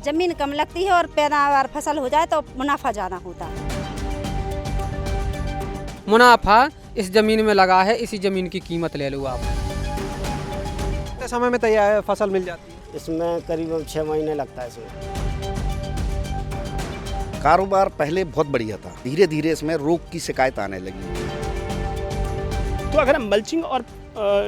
जमीन कम लगती है और पैदावार फसल हो जाए तो मुनाफा ज़्यादा होता है। मुनाफा इस ज़मीन में लगा है, इसी ज़मीन की कीमत ले लो आप। कितने समय में तैयार फसल मिल जाती है? इसमें करीबन 6 महीने लगता है इसमें। कारोबार पहले बहुत बढ़िया था, धीरे धीरे इसमें रोग की शिकायत आने लगी। तो अगर हम मल्चिंग और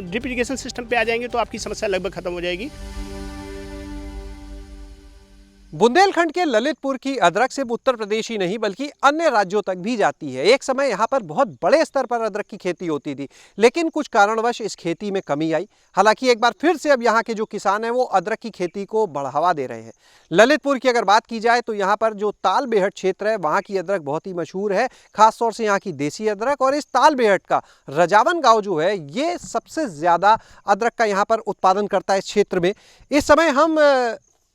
ड्रिप इरिगेशन सिस्टम पे आ जाएंगे तो आपकी समस्या लगभग खत्म हो जाएगी। बुंदेलखंड के ललितपुर की अदरक सिर्फ उत्तर प्रदेश ही नहीं बल्कि अन्य राज्यों तक भी जाती है। एक समय यहाँ पर बहुत बड़े स्तर पर अदरक की खेती होती थी, लेकिन कुछ कारणवश इस खेती में कमी आई। हालांकि एक बार फिर से अब यहाँ के जो किसान हैं वो अदरक की खेती को बढ़ावा दे रहे हैं। ललितपुर की अगर बात की जाए तो यहाँ पर जो ताल बेहट क्षेत्र है वहाँ की अदरक बहुत ही मशहूर है, खासतौर से यहाँ की देसी अदरक। और इस ताल बेहट का रजावन गाँव जो है ये सबसे ज़्यादा अदरक का यहाँ पर उत्पादन करता है इस क्षेत्र में। इस समय हम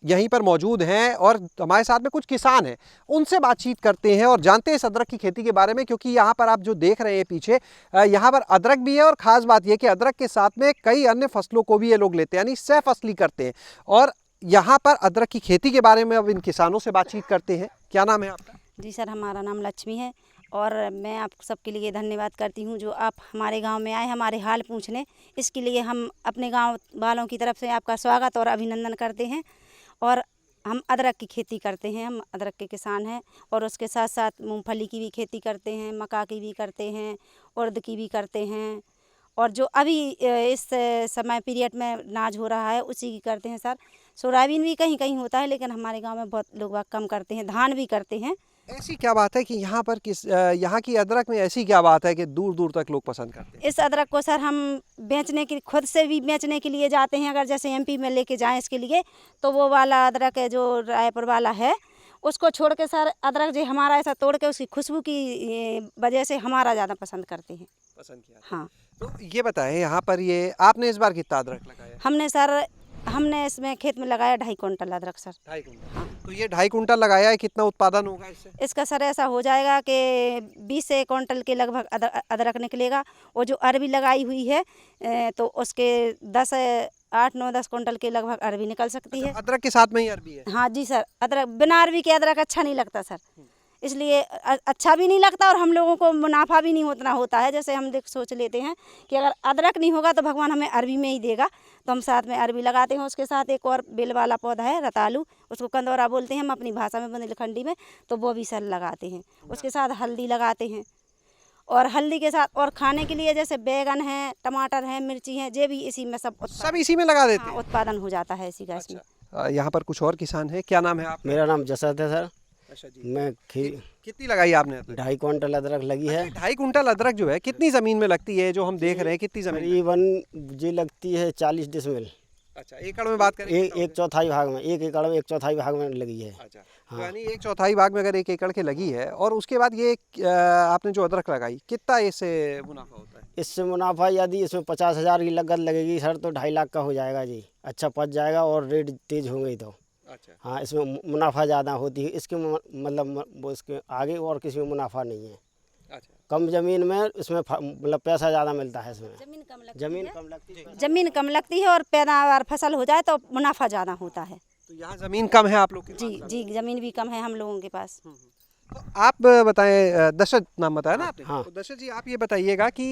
यहीं पर मौजूद हैं और हमारे साथ में कुछ किसान हैं, उनसे बातचीत करते हैं और जानते हैं इस अदरक की खेती के बारे में। क्योंकि यहाँ पर आप जो देख रहे हैं पीछे, यहाँ पर अदरक भी है और ख़ास बात यह कि अदरक के साथ में कई अन्य फसलों को भी ये लोग लेते हैं, यानी सह फसली करते हैं। और यहाँ पर अदरक की खेती के बारे में अब इन किसानों से बातचीत करते हैं। क्या नाम है आपका? जी सर, हमारा नाम लक्ष्मी है और मैं आप सबके लिए धन्यवाद करती हूँ जो आप हमारे गांव में आए हमारे हाल पूछने। इसके लिए हम अपने गांव वालों की तरफ से आपका स्वागत और अभिनंदन करते हैं। और हम अदरक की खेती करते हैं, हम अदरक के किसान हैं और उसके साथ साथ मूंगफली की भी खेती करते हैं, मक्का की भी करते हैं, उड़द की भी करते हैं। और जो अभी इस समय पीरियड में अनाज हो रहा है उसी की करते हैं सर। सोयाबीन भी कहीं कहीं होता है लेकिन हमारे गांव में बहुत लोग कम करते हैं। धान भी करते हैं। ऐसी क्या बात है कि यहाँ पर यहाँ की अदरक में ऐसी क्या बात है कि दूर दूर तक लोग पसंद करते हैं? इस अदरक को सर हम बेचने की खुद से भी बेचने के लिए जाते हैं। अगर जैसे एमपी में लेके जाएं इसके लिए तो वो वाला अदरक है जो रायपुर वाला है, उसको छोड़ के सर अदरक जो हमारा ऐसा तोड़ के उसकी खुशबू की वजह से हमारा ज़्यादा पसंद करते हैं। पसंद किया? हाँ। तो ये बताएं, यहाँ पर ये आपने इस बार कितना अदरक लगाया? हमने इसमें खेत में लगाया 2.5 कुंटल अदरक सर। 2.5 कुंटल। हाँ। तो ये 2.5 कुंटल लगाया है, कितना उत्पादन होगा इससे? इसका सर ऐसा हो जाएगा कि 20 से कुंटल के लगभग अदरक निकलेगा। और जो अरबी लगाई हुई है तो उसके 8-9-10 कुंटल के लगभग अरबी निकल सकती है। अदरक के साथ में ही अरबी है? हाँ जी सर, अदरक बिना अरबी के अदरक अच्छा नहीं लगता सर, इसलिए अच्छा भी नहीं लगता और हम लोगों को मुनाफा भी नहीं उतना होता है। जैसे हम सोच लेते हैं कि अगर अदरक नहीं होगा तो भगवान हमें अरबी में ही देगा, तो हम साथ में अरबी लगाते हैं। उसके साथ एक और बेल वाला पौधा है रतालू, उसको कंदौरा बोलते हैं हम अपनी भाषा में बुंदेलखंडी में, तो वो भी सर लगाते हैं। उसके साथ हल्दी लगाते हैं और हल्दी के साथ और खाने के लिए जैसे बैगन है, टमाटर है, मिर्ची है, ये भी इसी में सब इसी में लगा देते हैं? उत्पादन हो जाता है इसी का इसमें। यहाँ पर कुछ और किसान है। क्या नाम है आप? मेरा नाम जसद है सर। अच्छा जी। मैं कितनी लगाई आपने? 2.5 कुंटल अदरक लगी है। 2.5 कुंटल अदरक जो है कितनी जमीन में लगती है जो हम देख रहे हैं? कितनी जमीन? करीबन जी लगती है 40 डिसमिल। अच्छा, एकड़ में बात करें? एक चौथाई भाग में, 1 एकड़ में 1/4 भाग में लगी है। अच्छा। हाँ। यानी 1/4 भाग में अगर 1 एकड़ के लगी है और उसके बाद ये आपने जो अदरक लगाई, कितना इससे मुनाफा होता है? इससे मुनाफा यदि इसमें 50,000 की लागत लगेगी सर तो 2.5 लाख का हो जाएगा जी। अच्छा पच जाएगा और रेट तेज होंगे तो। अच्छा। हाँ, इसमें मुनाफा ज़्यादा होती है। इसके मतलब वो इसके आगे और किसी में मुनाफा नहीं है। अच्छा। कम ज़मीन में इसमें मतलब पैसा ज़्यादा मिलता है। इसमें जमीन कम लगती है और पैदावार फसल हो जाए तो मुनाफा ज़्यादा होता है। तो यहाँ ज़मीन कम है आप लोग के पास? जी, ज़मीन भी कम है हम लोगों के पास। तो आप बताएं, दशरथ नाम बताया ना आपने? हाँ। तो दशरथ जी आप ये बताइएगा कि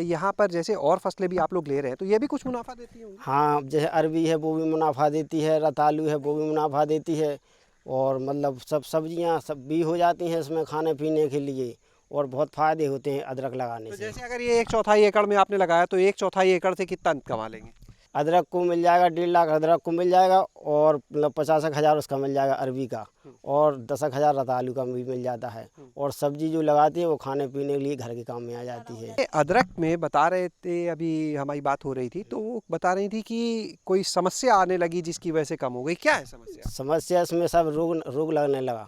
यहाँ पर जैसे और फसलें भी आप लोग ले रहे हैं तो ये भी कुछ मुनाफा देती होंगी? हाँ, जैसे अरबी है वो भी मुनाफा देती है, रतालू है वो भी मुनाफा देती है और मतलब सब सब्जियाँ सब भी हो जाती हैं इसमें खाने पीने के लिए और बहुत फ़ायदे होते हैं अदरक लगाने तो से। जैसे अगर ये 1/4 एकड़ में आपने लगाया तो 1/4 एकड़ से कितना कमा लेंगे? अदरक को मिल जाएगा 1.5 लाख अदरक को मिल जाएगा और मतलब 50,000 उसका मिल जाएगा अरबी का और 10,000 रतालू का भी मिल जाता है। और सब्जी जो लगाती है वो खाने पीने के लिए घर के काम में आ जाती है। अदरक में बता रहे थे, अभी हमारी बात हो रही थी तो वो बता रही थी कि कोई समस्या आने लगी जिसकी वजह से कम हो गई। क्या है समस्या? समस्या इसमें सब रोग लगने लगा।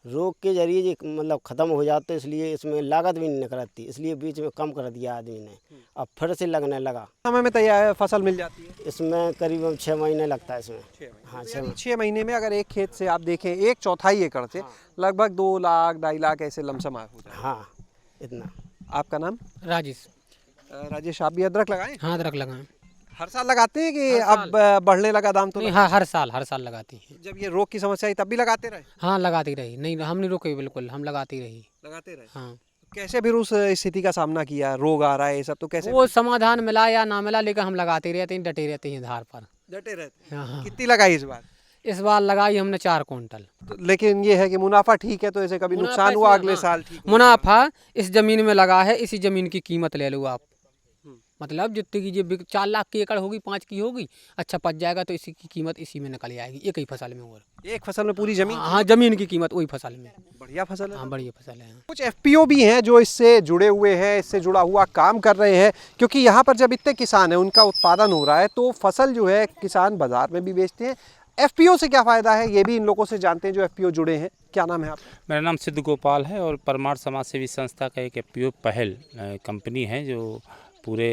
रोग के जरिए ये मतलब ख़त्म हो जाते हैं, इसलिए इसमें लागत भी नहीं निकलती, इसलिए बीच में कम कर दिया आदमी ने, अब फिर से लगने लगा। समय में तैयार फसल मिल जाती है? इसमें करीबन 6 महीने लगता है इसमें। 6 महीने। हाँ, तो 6 महीने में अगर एक खेत से आप देखें 1/4 एकड़ से लगभग 2 लाख 2.5 लाख ऐसे लमसम हो जाए। हाँ, इतना। आपका नाम? राजेश। राजेश, आप भी अदरक लगाएं? हाँ, अदरक लगाएं। हर साल लगाते हैं कि हर अब बढ़ने लगा दाम तो नहीं, लगा? हर साल लगाती है। जब ये रोग की समस्या आई तब भी लगाते रहे? हाँ, लगाती रही, नहीं हम नहीं रुके, बिल्कुल हम लगाती रही। लगाते रहे। हाँ, कैसे फिर उस स्थिति का सामना किया? रोग आ रहा है ये सब तो कैसे वो समाधान मिला या ना मिला, लेकिन हम लगाते रहते हैं, डटे रहते हैं धार पर। डटे रहते हाँ, हैं? हाँ। कितनी लगाई इस बार? इस बार लगाई हमने 4 कुंटल। तो लेकिन ये है कि मुनाफा ठीक है, तो ऐसे कभी मुनाफा नुकसान हुआ इसमें, अगले हाँ। साल ठीक हो मुनाफा इस जमीन में लगा है, इसी जमीन की कीमत ले लो आप। हम्म। मतलब जितनी की ये 4 लाख की एकड़ होगी, 5 की होगी, अच्छा पच जाएगा तो इसी की कीमत इसी में निकल जाएगी, एक ही फसल में। और एक फसल में पूरी जमीन? हाँ, जमीन की कीमत वही फसल में। बढ़िया फसल है। हाँ, बढ़िया फसल है। कुछ एफपीओ भी हैं जो इससे जुड़े हुए हैं, इससे जुड़ा हुआ काम कर रहे हैं, क्योंकि यहाँ पर जब इतने किसान हैं, उनका उत्पादन हो रहा है, तो फसल जो है किसान बाजार में भी बेचते हैं। एफपीओ से क्या फ़ायदा है, ये भी इन लोगों से जानते हैं जो एफपीओ जुड़े हैं। क्या नाम है आपका? मेरा नाम सिद्ध गोपाल है और परमार समाज सेवी संस्था का एक एफपीओ पहल कंपनी है जो पूरे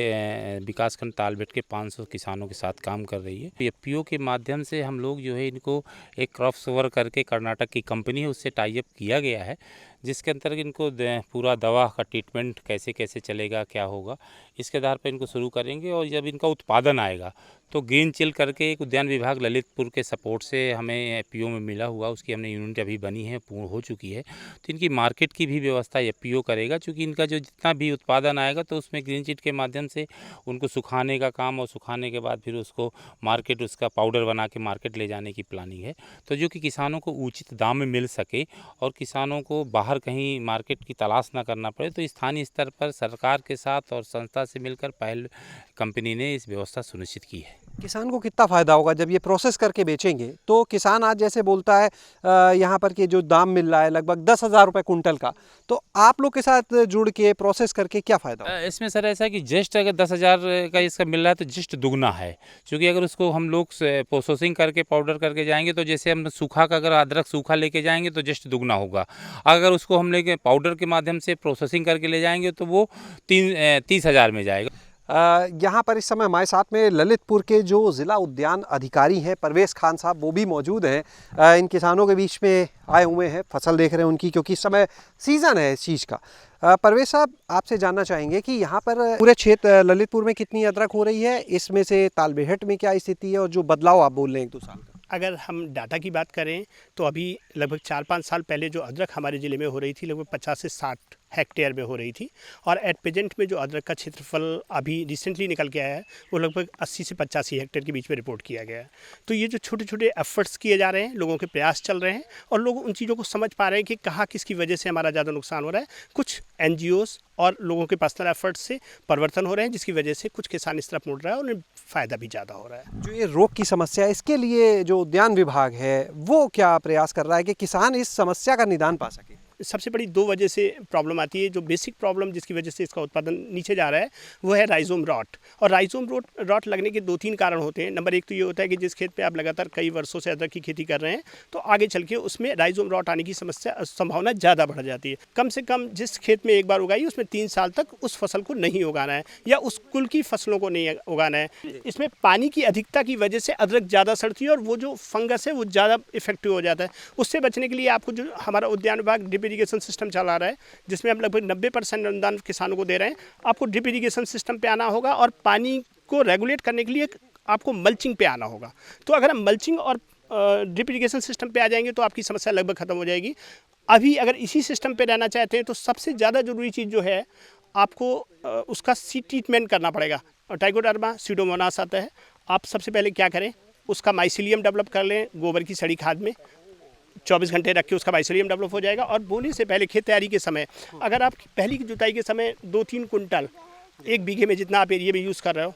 विकासखंड तालबेट के 500 किसानों के साथ काम कर रही है। एफपीओ के माध्यम से हम लोग जो है इनको एक क्रॉसओवर करके कर्नाटक की कंपनी है उससे टाई अप किया गया है, जिसके अंतर्गत इनको पूरा दवा का ट्रीटमेंट कैसे कैसे चलेगा, क्या होगा, इसके आधार पर इनको शुरू करेंगे। और जब इनका उत्पादन आएगा तो ग्रीन चिल करके एक उद्यान विभाग ललितपुर के सपोर्ट से हमें एफपीओ में मिला हुआ, उसकी हमने यूनिट अभी बनी है, पूर्ण हो चुकी है। तो इनकी मार्केट की भी व्यवस्था एफपीओ करेगा, क्योंकि इनका जो जितना भी उत्पादन आएगा तो उसमें ग्रीन चिट के माध्यम से उनको सुखाने का काम, और सुखाने के बाद फिर उसको मार्केट, उसका पाउडर बना के मार्केट ले जाने की प्लानिंग है। तो जो कि किसानों को उचित दाम में मिल सके और किसानों को बाहर कहीं मार्केट की तलाश ना करना पड़े, तो स्थानीय स्तर पर सरकार के साथ और संस्था से मिलकर पहल कंपनी ने इस व्यवस्था सुनिश्चित की है। किसान को कितना फ़ायदा होगा जब ये प्रोसेस करके बेचेंगे? तो किसान आज जैसे बोलता है यहाँ पर के जो दाम मिल रहा है लगभग 10,000 रुपये कुंटल का, तो आप लोग के साथ जुड़ के प्रोसेस करके क्या फ़ायदा होगा? इसमें सर ऐसा है कि जस्ट अगर 10,000 का इसका मिल रहा है तो जस्ट दुगना है, क्योंकि अगर उसको हम लोग प्रोसेसिंग करके पाउडर करके जाएंगे तो जैसे हम सूखा का अगर अदरक सूखा लेके जाएंगे तो जस्ट दुगना होगा। अगर उसको हम लेके पाउडर के माध्यम से प्रोसेसिंग करके ले जाएंगे तो वो 30,000 में जाएगा। यहाँ पर इस समय हमारे साथ में ललितपुर के जो ज़िला उद्यान अधिकारी हैं परवेज़ खान साहब, वो भी मौजूद हैं। इन किसानों के बीच में आए हुए हैं, फसल देख रहे हैं उनकी, क्योंकि इस समय सीज़न है इस चीज़ का। परवेज़ साहब, आपसे जानना चाहेंगे कि यहाँ पर पूरे क्षेत्र ललितपुर में कितनी अदरक हो रही है, इसमें से तालबेहट में क्या स्थिति है, और जो बदलाव आप बोल रहे हैं 1-2 साल का? अगर हम डाटा की बात करें तो अभी लगभग 4-5 साल पहले जो अदरक हमारे ज़िले में हो रही थी लगभग 50 से 60 हेक्टेयर में हो रही थी, और एट प्रेजेंट में जो अदरक का क्षेत्रफल अभी रिसेंटली निकल के आया है वो लगभग 80 से 85 हेक्टेयर के बीच में रिपोर्ट किया गया है। तो ये जो छोटे छोटे एफर्ट्स किए जा रहे हैं, लोगों के प्रयास चल रहे हैं और लोग उन चीज़ों को समझ पा रहे हैं कि कहाँ किसकी वजह से हमारा ज़्यादा नुकसान हो रहा है। कुछ NGOs और लोगों के पर्सनल एफर्ट्स से परिवर्तन हो रहे हैं, जिसकी वजह से कुछ किसान इस तरफ मुड़ रहा है और उन्हें फ़ायदा भी ज़्यादा हो रहा है। जो ये रोग की समस्या है, इसके लिए जो उद्यान विभाग है वो क्या प्रयास कर रहा है कि किसान इस समस्या का निदान पा सके? सबसे बड़ी 2 वजह से प्रॉब्लम आती है। जो बेसिक प्रॉब्लम जिसकी वजह से इसका उत्पादन नीचे जा रहा है वो है राइजोम रॉट, और राइजोम रॉट लगने के 2-3 कारण होते हैं। नंबर 1 तो ये होता है कि जिस खेत पे आप लगातार कई वर्षों से अदरक की खेती कर रहे हैं तो आगे चल के उसमें राइजोम रॉट आने की संभावना ज़्यादा बढ़ जाती है। कम से कम जिस खेत में एक बार उगाई उसमें 3 साल तक उस फसल को नहीं उगाना है या उस कुल की फसलों को नहीं उगाना है। इसमें पानी की अधिकता की वजह से अदरक ज़्यादा सड़ती है और वो जो फंगस है वो ज़्यादा इफेक्टिव हो जाता है। उससे बचने के लिए आपको जो हमारा उद्यान विभाग ड्रिप इरीगेशन सिस्टम चला रहा है, जिसमें हम लगभग 90% अनुदान किसानों को दे रहे हैं, आपको ड्रिप इरीगेशन सिस्टम पे आना होगा और पानी को रेगुलेट करने के लिए आपको मल्चिंग पे आना होगा। तो अगर हम मल्चिंग और ड्रिप इरीगेशन सिस्टम पे आ जाएंगे तो आपकी समस्या लगभग ख़त्म हो जाएगी। अभी अगर इसी सिस्टम पे रहना चाहते हैं तो सबसे ज़्यादा ज़रूरी चीज़ जो है आपको उसका सीड ट्रीटमेंट करना पड़ेगा। ट्राइकोडर्मा स्यूडोमोनास आता है, आप सबसे पहले क्या करें, उसका माइसीलियम डेवलप कर लें गोबर की सड़ी खाद में, 24 घंटे रख के उसका माइसीलियम डेवलप हो जाएगा। और बोने से पहले खेत तैयारी के समय अगर आप पहली की जुताई के समय 2-3 कुंटल 1 बीघे में जितना आप एरिया में यूज़ कर रहे हो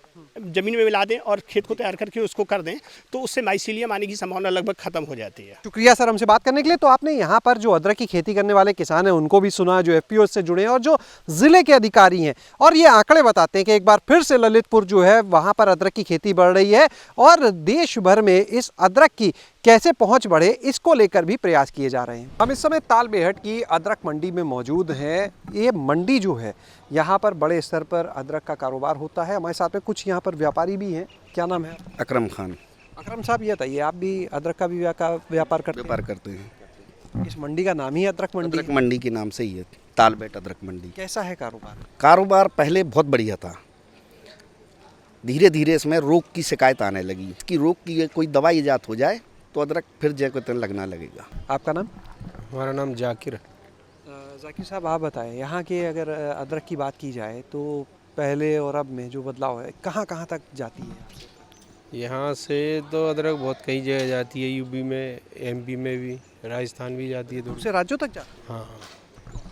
ज़मीन में मिला दें और खेत को तैयार करके उसको कर दें तो उससे माइसीलियम आने की संभावना लगभग ख़त्म हो जाती है। शुक्रिया सर हमसे बात करने के लिए। तो आपने यहाँ पर जो अदरक की खेती करने वाले किसान हैं उनको भी सुना, जो एफपीओ से जुड़े हैं और जो ज़िले के अधिकारी हैं, और ये आंकड़े बताते हैं कि एक बार फिर से ललितपुर जो है वहाँ पर अदरक की खेती बढ़ रही है और देश भर में इस अदरक की कैसे पहुंच बढ़े इसको लेकर भी प्रयास किए जा रहे हैं। हम इस समय तालबेहट की अदरक मंडी में मौजूद हैं। ये मंडी जो है यहाँ पर बड़े स्तर पर अदरक का कारोबार होता है। हमारे साथ में कुछ यहाँ पर व्यापारी भी हैं। क्या नाम है? अकरम खान। अकरम साहब, ये बताइए, आप भी अदरक का भी व्यापार करते हैं? इस मंडी का नाम ही अदरक मंडी? अदरक मंडी के नाम से ही है, तालबेट अदरक मंडी। कैसा है कारोबार? कारोबार पहले बहुत बढ़िया था, धीरे धीरे इसमें रोग की शिकायत आने लगी। इसकी रोग की कोई दवाई इजाद हो जाए तो अदरक फिर जैसे लगना लगेगा। आपका नाम? हमारा नाम जाकिर। जाकिर साहब, आप बताएं, यहाँ के अगर अदरक की बात की जाए तो पहले और अब में जो बदलाव है कहाँ कहाँ तक जाती है? यहाँ से तो अदरक बहुत कई जगह जाती है, यूपी में, एमपी में भी, राजस्थान भी जाती है, दूसरे राज्यों तक जाती है? हाँ हाँ।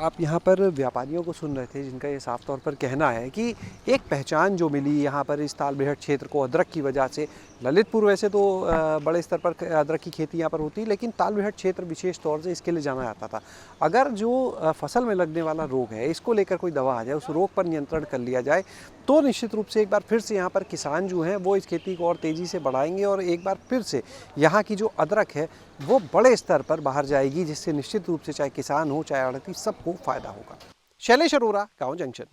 आप यहाँ पर व्यापारियों को सुन रहे थे जिनका ये साफ तौर पर कहना है कि एक पहचान जो मिली यहाँ पर इस तालबेहट क्षेत्र को अदरक की वजह से। ललितपुर वैसे तो बड़े स्तर पर अदरक की खेती यहाँ पर होती है, लेकिन तालबेहट क्षेत्र विशेष तौर से इसके लिए जाना जाता था। अगर जो फसल में लगने वाला रोग है इसको लेकर कोई दवा आ जाए, उस रोग पर नियंत्रण कर लिया जाए, तो निश्चित रूप से एक बार फिर से यहाँ पर किसान जो हैं वो इस खेती को और तेज़ी से बढ़ाएंगे और एक बार फिर से यहाँ की जो अदरक है वो बड़े स्तर पर बाहर जाएगी, जिससे निश्चित रूप से चाहे किसान हो चाहे आढ़ती सबको फ़ायदा होगा। शैलेश अरोरा, गाँव जंक्शन।